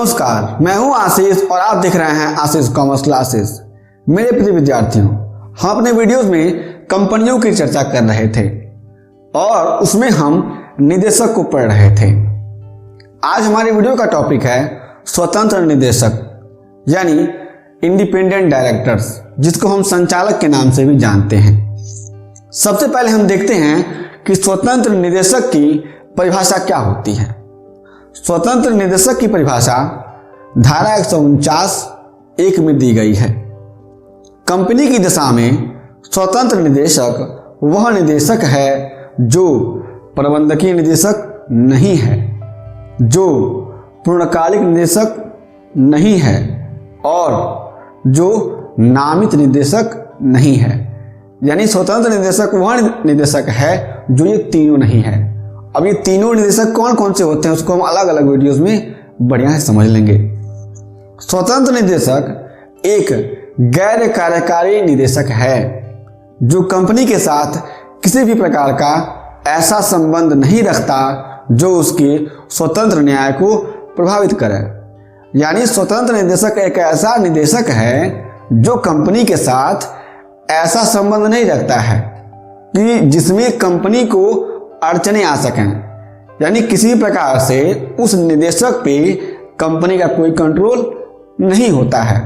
नमस्कार, मैं हूं आशीष और आप देख रहे हैं आशीष कॉमर्स क्लासेस। मेरे प्रिय विद्यार्थियों, हम अपने वीडियोस में कंपनियों की चर्चा कर रहे थे और उसमें हम निदेशक को पढ़ रहे थे। आज हमारे वीडियो का टॉपिक है स्वतंत्र निदेशक यानी इंडिपेंडेंट डायरेक्टर्स, जिसको हम संचालक के नाम से भी जानते हैं। सबसे पहले हम देखते हैं कि स्वतंत्र निदेशक की परिभाषा क्या होती है। स्वतंत्र निदेशक की परिभाषा धारा 149(1) में दी गई है। कंपनी की दशा में स्वतंत्र निदेशक वह निदेशक है जो प्रबंधकीय निदेशक नहीं है, जो पूर्णकालिक निदेशक नहीं है और जो नामित निदेशक नहीं है। यानी स्वतंत्र निदेशक वह निदेशक है जो ये तीनों नहीं है। अब ये तीनों निदेशक कौन कौन से होते हैं उसको हम अलग अलग वीडियोस में बढ़िया से समझ लेंगे। स्वतंत्र निदेशक एक गैर कार्यकारी निदेशक है जो कंपनी के साथ किसी भी प्रकार का ऐसा संबंध नहीं रखता जो उसके स्वतंत्र न्याय को प्रभावित करे। यानी स्वतंत्र निदेशक एक ऐसा निदेशक है जो कंपनी के साथ ऐसा संबंध नहीं रखता है कि जिसमें कंपनी को अड़चने आ सकें। यानी किसी प्रकार से उस निदेशक पे कंपनी का कोई कंट्रोल नहीं होता है।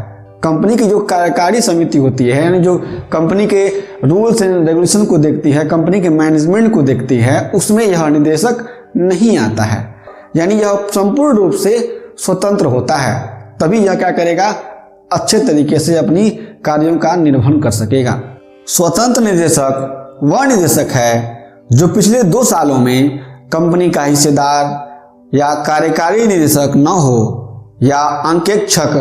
कंपनी की जो कार्यकारी समिति होती है, यानी जो कंपनी के रूल्स एंड रेगुलेशन को देखती है, कंपनी के मैनेजमेंट को देखती है, उसमें यह निदेशक नहीं आता है। यानी यह संपूर्ण रूप से स्वतंत्र होता है, तभी यह क्या करेगा, अच्छे तरीके से अपनी कार्यों का निर्वहन कर सकेगा। स्वतंत्र निदेशक वह निदेशक है जो पिछले 2 सालों में कंपनी का हिस्सेदार या कार्यकारी निदेशक न हो या अंकेक्षक,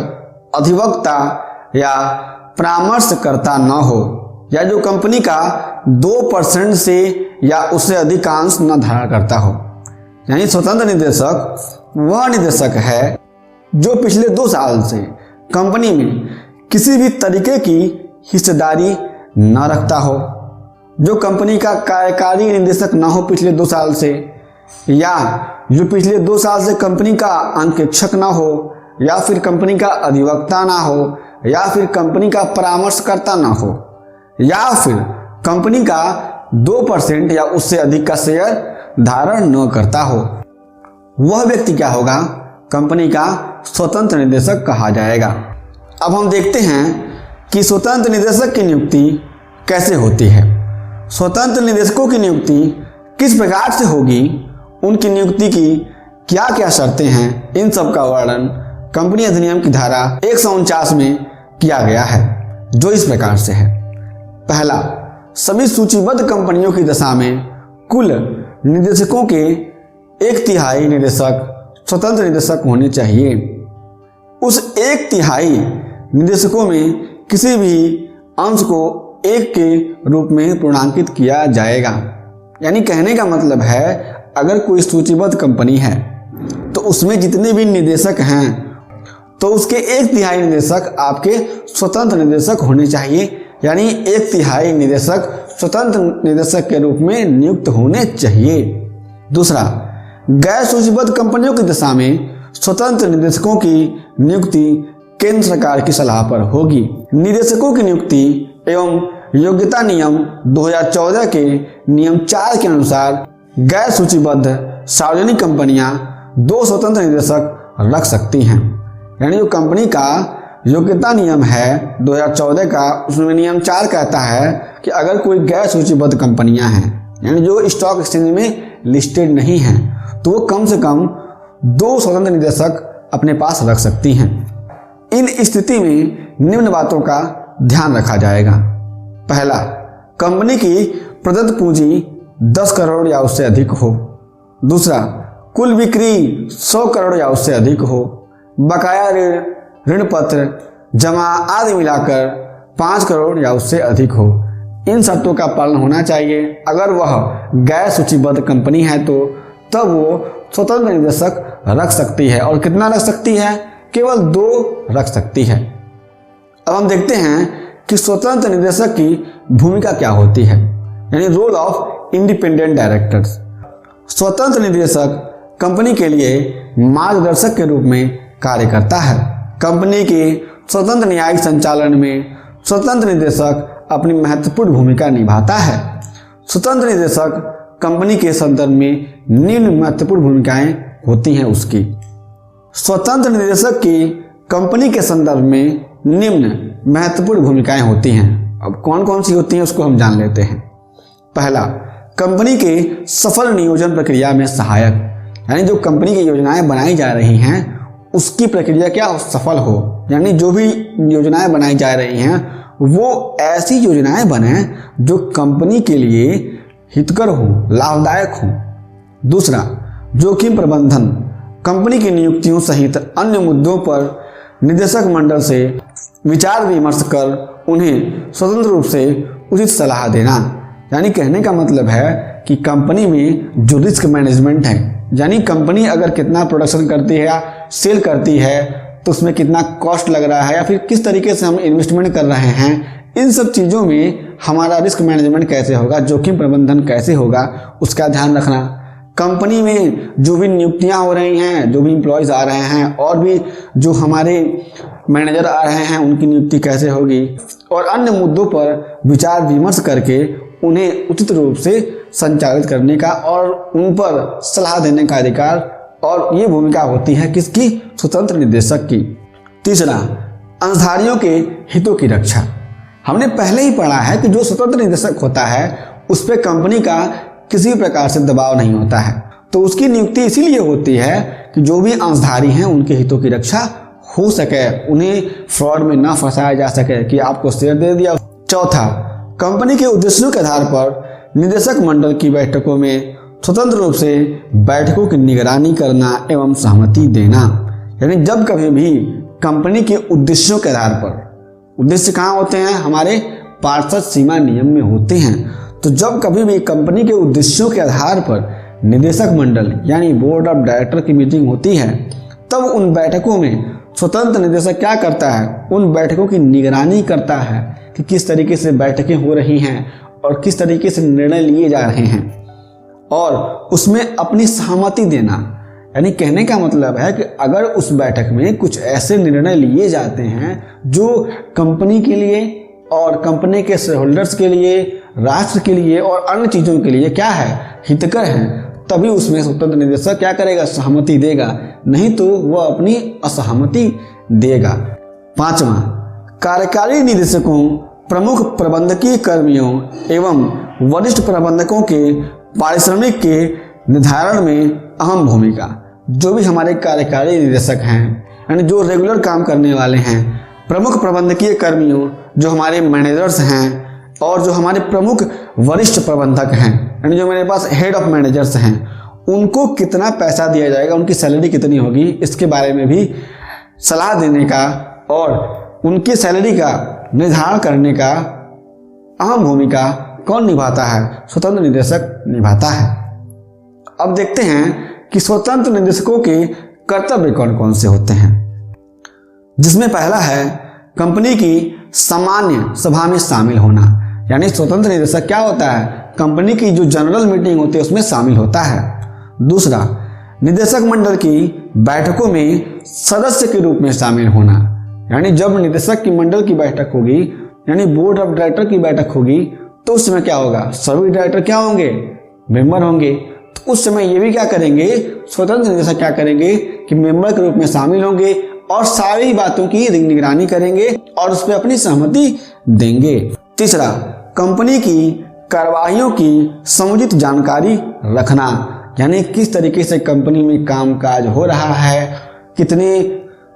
अधिवक्ता या परामर्शकर्ता न हो, या जो कंपनी का 2% से या उससे अधिकांश न धारण करता हो। यानी स्वतंत्र निदेशक वह निदेशक है जो पिछले 2 साल से कंपनी में किसी भी तरीके की हिस्सेदारी न रखता हो, जो कंपनी का कार्यकारी निदेशक ना हो पिछले 2 साल से, या जो पिछले 2 साल से कंपनी का अंकेक्षक ना हो, या फिर कंपनी का अधिवक्ता ना हो, या फिर कंपनी का परामर्शकर्ता ना हो, या फिर कंपनी का 2% या उससे अधिक का शेयर धारण न करता हो। वह व्यक्ति क्या होगा, कंपनी का स्वतंत्र निदेशक कहा जाएगा। अब हम देखते हैं कि स्वतंत्र निदेशक की नियुक्ति कैसे होती है। स्वतंत्र निदेशकों की नियुक्ति किस प्रकार से होगी, उनकी नियुक्ति की क्या क्या शर्तें हैं, इन सब का वर्णन कंपनी अधिनियम की धारा 149 में किया गया है, जो इस प्रकार से है। पहला, सभी सूचीबद्ध कंपनियों की दशा में कुल निदेशकों के 1/3 निदेशक स्वतंत्र निदेशक होने चाहिए। उस 1/3 निदेशकों में किसी भी अंश को 1 के रूप में पूर्णांकित किया जाएगा। यानी कहने का मतलब है, अगर कोई सूचीबद्ध कंपनी है तो उसमें जितने भी निदेशक हैं तो उसके 1/3 निदेशक आपके स्वतंत्र निदेशक होने चाहिए। यानी 1/3 निदेशक स्वतंत्र निदेशक के रूप में नियुक्त होने चाहिए। दूसरा, गैर सूचीबद्ध कंपनियों की दशा में स्वतंत्र निदेशकों की नियुक्ति केंद्र सरकार की सलाह पर होगी। निदेशकों की नियुक्ति एवं योग्यता नियम 2014 के नियम 4 के अनुसार गैर सूचीबद्ध सार्वजनिक कंपनियां 2 स्वतंत्र निदेशक रख सकती हैं। यानी जो कंपनी का योग्यता नियम है 2014 का, उसमें नियम 4 कहता है कि अगर कोई गैर सूचीबद्ध कंपनियां हैं, यानी जो स्टॉक एक्सचेंज में लिस्टेड नहीं हैं, तो वो कम से कम 2 स्वतंत्र निदेशक अपने पास रख सकती हैं। इन स्थिति में निम्न बातों का ध्यान रखा जाएगा। पहला, कंपनी की प्रदत्त पूंजी 10 करोड़ या उससे अधिक हो। दूसरा, कुल बिक्री 100 करोड़ या उससे अधिक हो। बकाया ऋण, ऋण पत्र, जमा आदि मिलाकर 5 करोड़ या उससे अधिक हो। इन शर्तों का पालन होना चाहिए। अगर वह गैर सूचीबद्ध कंपनी है तो तब वो स्वतंत्र निदेशक रख सकती है। और कितना रख सकती है? केवल 2 रख सकती है। अब हम देखते हैं कि स्वतंत्र निदेशक की भूमिका क्या होती है, यानी रोल ऑफ इंडिपेंडेंट डायरेक्टर्स। स्वतंत्र निदेशक कंपनी के लिए मार्गदर्शक के रूप में कार्य करता है। कंपनी के स्वतंत्र न्यायिक संचालन में स्वतंत्र निदेशक अपनी महत्वपूर्ण भूमिका निभाता है। स्वतंत्र निदेशक कंपनी के संदर्भ में निम्न महत्वपूर्ण भूमिकाएं होती हैं उसकी। स्वतंत्र निदेशक की कंपनी के संदर्भ में निम्न महत्वपूर्ण भूमिकाएं होती हैं। अब कौन कौन सी होती हैं उसको हम जान लेते हैं। पहला, कंपनी के सफल नियोजन प्रक्रिया में सहायक, यानी जो कंपनी की योजनाएं बनाई जा रही हैं उसकी प्रक्रिया क्या सफल हो, यानी जो भी योजनाएं बनाई जा रही हैं वो ऐसी योजनाएं बने जो कंपनी के लिए हितकर हो, लाभदायक हो। दूसरा, जोखिम प्रबंधन, कंपनी की नियुक्तियों सहित अन्य मुद्दों पर निदेशक मंडल से विचार विमर्श कर उन्हें स्वतंत्र रूप से उचित सलाह देना। यानी कहने का मतलब है कि कंपनी में जो रिस्क मैनेजमेंट है, यानी कंपनी अगर कितना प्रोडक्शन करती है या सेल करती है तो उसमें कितना कॉस्ट लग रहा है या फिर किस तरीके से हम इन्वेस्टमेंट कर रहे हैं, इन सब चीज़ों में हमारा रिस्क मैनेजमेंट कैसे होगा, जोखिम प्रबंधन कैसे होगा, उसका ध्यान रखना। कंपनी में जो भी नियुक्तियां हो रही हैं, जो भी एम्प्लॉयज़ आ रहे हैं और भी जो हमारे मैनेजर आ रहे हैं उनकी नियुक्ति कैसे होगी, और अन्य मुद्दों पर विचार विमर्श करके उन्हें उचित रूप से संचालित करने का और उन पर सलाह देने का अधिकार, और ये भूमिका होती है किसकी, स्वतंत्र निदेशक की। तीसरा, अंशधारियों के हितों की रक्षा। हमने पहले ही पढ़ा है कि जो स्वतंत्र निदेशक होता है उस पर कंपनी का किसी प्रकार से दबाव नहीं होता है, तो उसकी नियुक्ति इसीलिए होती है कि जो भी अंशधारी हैं उनके हितों की रक्षा हो सके, उन्हें फ्रॉड में ना फंसाया जा सके कि आपको शेयर दे दिया। चौथा, कंपनी के उद्देश्यों के आधार पर निदेशक मंडल की बैठकों में स्वतंत्र रूप से बैठकों की निगरानी करना एवं सहमति देना। यानी जब कभी भी कंपनी के उद्देश्यों के आधार पर, उद्देश्य कहाँ होते हैं, हमारे पार्षद सीमा नियम में होते हैं, तो जब कभी भी कंपनी के उद्देश्यों के आधार पर निदेशक मंडल यानी बोर्ड ऑफ डायरेक्टर की मीटिंग होती है, तब उन बैठकों में स्वतंत्र निदेशक क्या करता है, उन बैठकों की निगरानी करता है कि किस तरीके से बैठकें हो रही हैं और किस तरीके से निर्णय लिए जा रहे हैं, और उसमें अपनी सहमति देना। यानी कहने का मतलब है कि अगर उस बैठक में कुछ ऐसे निर्णय लिए जाते हैं जो कंपनी के लिए और कंपनी के शेयर होल्डर्स के लिए, राष्ट्र के लिए और अन्य चीज़ों के लिए क्या है, हितकर हैं, तभी उसमें स्वतंत्र निदेशक क्या करेगा, सहमति देगा, नहीं तो वह अपनी असहमति देगा। पांचवा, कार्यकारी निदेशकों, प्रमुख प्रबंधकीय कर्मियों एवं वरिष्ठ प्रबंधकों के पारिश्रमिक के निर्धारण में अहम भूमिका। जो भी हमारे कार्यकारी निदेशक हैं, यानी जो रेगुलर काम करने वाले हैं, प्रमुख प्रबंधकीय कर्मियों जो हमारे मैनेजर्स हैं, और जो हमारे प्रमुख वरिष्ठ प्रबंधक हैं, यानी जो मेरे पास हेड ऑफ मैनेजर्स हैं, उनको कितना पैसा दिया जाएगा, उनकी सैलरी कितनी होगी, इसके बारे में भी सलाह देने का और उनकी सैलरी का निर्धारण करने का अहम भूमिका कौन निभाता है, स्वतंत्र निदेशक निभाता है। अब देखते हैं कि स्वतंत्र निदेशकों के कर्तव्य कौन कौन से होते हैं, जिसमें पहला है कंपनी की सामान्य सभा में शामिल होना। यानी स्वतंत्र निदेशक क्या होता है, कंपनी की जो जनरल मीटिंग होती है उसमें शामिल होता है। दूसरा, निदेशक मंडल की बैठकों में सदस्य के रूप में शामिल होना। यानी जब निदेशक की मंडल की बैठक होगी, यानी बोर्ड ऑफ डायरेक्टर की बैठक होगी, तो उस समय क्या होगा, सभी डायरेक्टर क्या होंगे, मेंबर होंगे। तो उस समय ये भी क्या करेंगे, स्वतंत्र निदेशक क्या करेंगे कि मेंबर के रूप में शामिल होंगे और सारी बातों की निगरानी करेंगे और उस पर अपनी सहमति देंगे। तीसरा, कंपनी की कार्यवाहियों की समुचित जानकारी रखना। यानी किस तरीके से कंपनी में कामकाज हो रहा है, कितने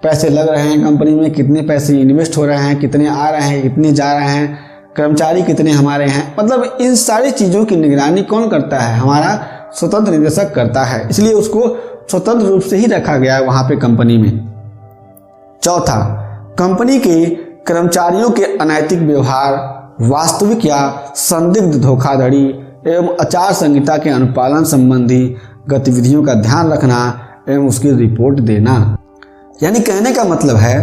पैसे लग रहे हैं कंपनी में, कितने पैसे इन्वेस्ट हो रहे हैं, कितने आ रहे हैं, कितने जा रहे हैं, कर्मचारी कितने हमारे हैं, मतलब इन सारी चीज़ों की निगरानी कौन करता है, हमारा स्वतंत्र निदेशक करता है। इसलिए उसको स्वतंत्र रूप से ही रखा गया है वहाँ पे कंपनी में। चौथा, कंपनी के कर्मचारियों के अनैतिक व्यवहार, वास्तविक या संदिग्ध धोखाधड़ी एवं आचार संहिता के अनुपालन संबंधी गतिविधियों का ध्यान रखना एवं उसकी रिपोर्ट देना। यानी कहने का मतलब है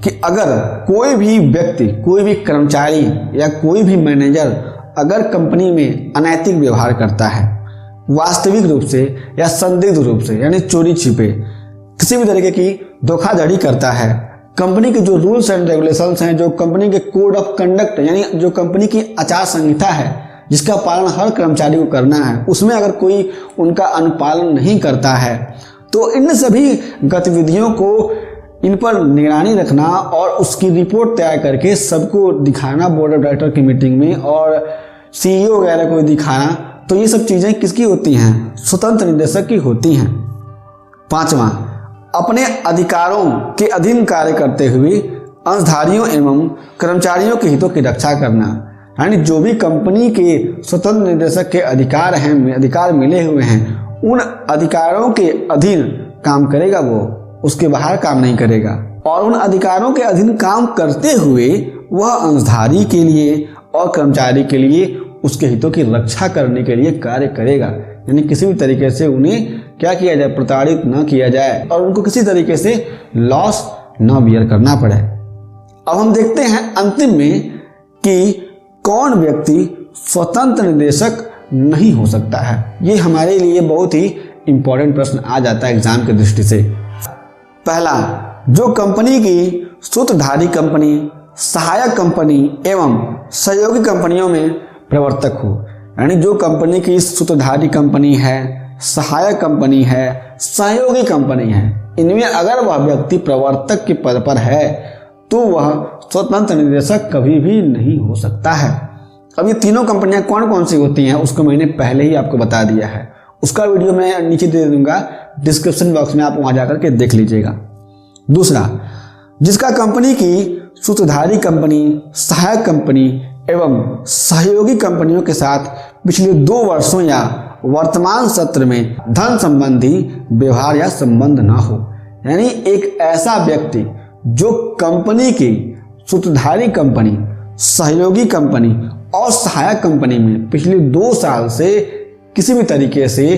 कि अगर कोई भी व्यक्ति, कोई भी कर्मचारी या कोई भी मैनेजर अगर कंपनी में अनैतिक व्यवहार करता है, वास्तविक रूप से या संदिग्ध रूप से, यानी चोरी छिपे किसी भी तरीके की धोखाधड़ी करता है, कंपनी के जो रूल्स एंड रेगुलेशंस हैं, जो कंपनी के कोड ऑफ कंडक्ट यानी जो कंपनी की आचार संहिता है जिसका पालन हर कर्मचारी को करना है, उसमें अगर कोई उनका अनुपालन नहीं करता है तो इन सभी गतिविधियों को इन पर निगरानी रखना और उसकी रिपोर्ट तैयार करके सबको दिखाना बोर्ड ऑफ डायरेक्टर की मीटिंग में और सीईओ वगैरह को दिखाना, तो ये सब चीज़ें किसकी होती हैं? स्वतंत्र निदेशक की होती हैं। पांचवा, अपने अधिकारों के अधीन कार्य करते हुए अंशधारियों एवं कर्मचारियों के हितों की रक्षा करना, यानी जो भी कंपनी के स्वतंत्र निदेशक के अधिकार मिले हुए हैं, उन अधिकारों के अधीन काम करेगा, वो उसके बाहर काम नहीं करेगा। और उन अधिकारों के अधीन काम करते हुए वह अंशधारी के लिए और कर्मचारी के लिए उसके हितों की रक्षा करने के लिए कार्य करेगा, यानी किसी भी तरीके से उन्हें क्या किया जाए? प्रताड़ित न किया जाए और उनको किसी तरीके से लॉस न बियर करना पड़े। अब हम देखते हैं अंतिम में कि कौन व्यक्ति स्वतंत्र निदेशक नहीं हो सकता है। ये हमारे लिए बहुत ही इंपॉर्टेंट प्रश्न आ जाता है एग्जाम की दृष्टि से। पहला, जो कंपनी की सूत्रधारी कंपनी, सहायक कंपनी एवं सहयोगी कंपनियों में प्रवर्तक हो, यानी जो कंपनी की सूत्रधारी कंपनी है, सहायक कंपनी है, सहयोगी कंपनी है, इनमें अगर वह व्यक्ति प्रवर्तक के पद पर है तो वह स्वतंत्र निदेशक कभी भी नहीं हो सकता है। अब ये तीनों कंपनियां कौन कौन सी होती हैं उसको मैंने पहले ही आपको बता दिया है, उसका वीडियो मैं नीचे दे दूंगा डिस्क्रिप्शन बॉक्स में, आप वहां जाकर के देख लीजिएगा। दूसरा, जिसका कंपनी की सूत्रधारी कंपनी, सहायक कंपनी एवं सहयोगी कंपनियों के साथ पिछले 2 वर्षों या वर्तमान सत्र में धन संबंधी व्यवहार या संबंध न हो, यानी एक ऐसा व्यक्ति जो कंपनी की सूत्रधारी कंपनी, सहयोगी कंपनी और सहायक कंपनी में पिछले 2 साल से किसी भी तरीके से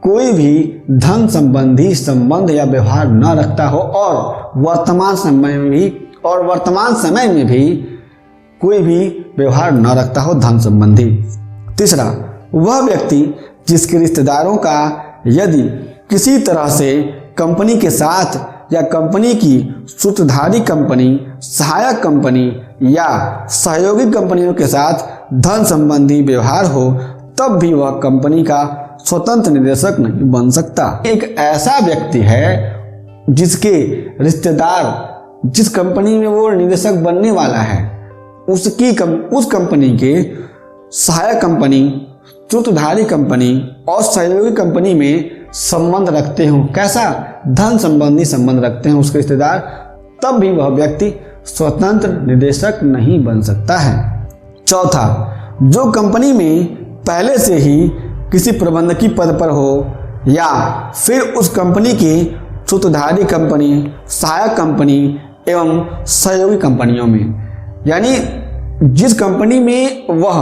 कोई भी धन संबंधी संबंध या व्यवहार न रखता हो और वर्तमान समय में भी कोई भी व्यवहार न रखता हो धन संबंधी। तीसरा, वह व्यक्ति जिसके रिश्तेदारों का यदि किसी तरह से कंपनी के साथ या कंपनी की सूत्रधारी कंपनी, सहायक कंपनी या सहयोगी कंपनियों के साथ धन संबंधी व्यवहार हो, तब भी वह कंपनी का स्वतंत्र निदेशक नहीं बन सकता। एक ऐसा व्यक्ति है जिसके रिश्तेदार जिस कंपनी में वो निदेशक बनने वाला है उस कंपनी के सहायक कंपनी, सूत्रधारी कंपनी और सहयोगी कंपनी में संबंध रखते हो, कैसा? धन संबंधी संबंध रखते हैं उसके रिश्तेदार, तब भी वह व्यक्ति स्वतंत्र निदेशक नहीं बन सकता है। चौथा, जो कंपनी में पहले से ही किसी प्रबंधकीय पद पर हो या फिर उस कंपनी की सूत्रधारी कंपनी, सहायक कंपनी एवं सहयोगी कंपनियों में, यानी जिस कंपनी में वह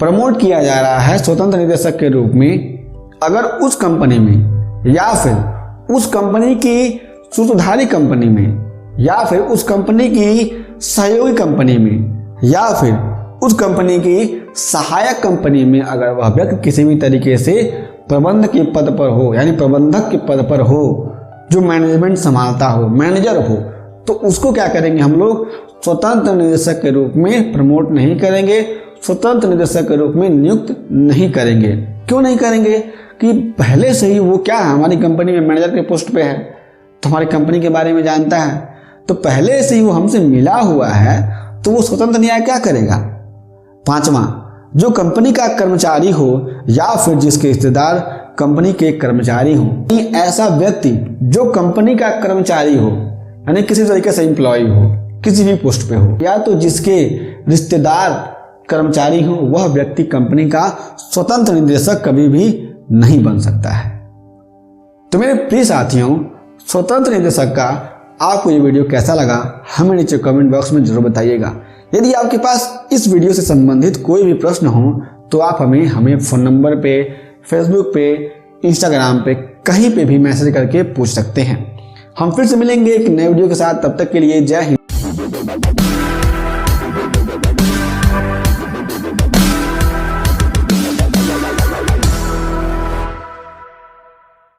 प्रमोट किया जा रहा है स्वतंत्र निदेशक के रूप में, अगर उस कंपनी में या फिर उस कंपनी की सूत्रधारी कंपनी में या फिर उस कंपनी की सहयोगी कंपनी में या फिर उस कंपनी की सहायक कंपनी में अगर वह व्यक्ति किसी भी तरीके से प्रबंधक के पद पर हो, यानी प्रबंधक के पद पर हो, जो मैनेजमेंट संभालता हो, मैनेजर हो, तो उसको क्या करेंगे हम लोग? स्वतंत्र निदेशक के रूप में प्रमोट नहीं करेंगे, स्वतंत्र निदेशक के रूप में नियुक्त नहीं करेंगे। क्यों नहीं करेंगे? कि पहले से ही वो क्या है, हमारी कंपनी में मैनेजर के पोस्ट पे है, तो हमारी कंपनी के बारे में जानता है, तो पहले से ही वो हमसे मिला हुआ है, तो वो स्वतंत्र न्याय क्या करेगा? पांचवा, जो कंपनी का कर्मचारी हो या फिर जिसके रिश्तेदार कंपनी के कर्मचारी हो, ऐसा व्यक्ति जो कंपनी का कर्मचारी हो, यानी किसी तरीके से एम्प्लॉय हो, किसी भी पोस्ट पे हो, या तो जिसके रिश्तेदार कर्मचारी हो, वह व्यक्ति कंपनी का स्वतंत्र निदेशक कभी भी नहीं बन सकता है। तो मेरे प्रिय साथियों, स्वतंत्र निदेशक का आपको ये वीडियो कैसा लगा हमें नीचे कमेंट बॉक्स में जरूर बताइएगा। यदि आपके पास इस वीडियो से संबंधित कोई भी प्रश्न हो तो आप हमें फ़ोन नंबर पे, फेसबुक पे, इंस्टाग्राम पे, कहीं पे भी मैसेज करके पूछ सकते हैं। हम फिर से मिलेंगे एक नए वीडियो के साथ, तब तक के लिए जय हिंद।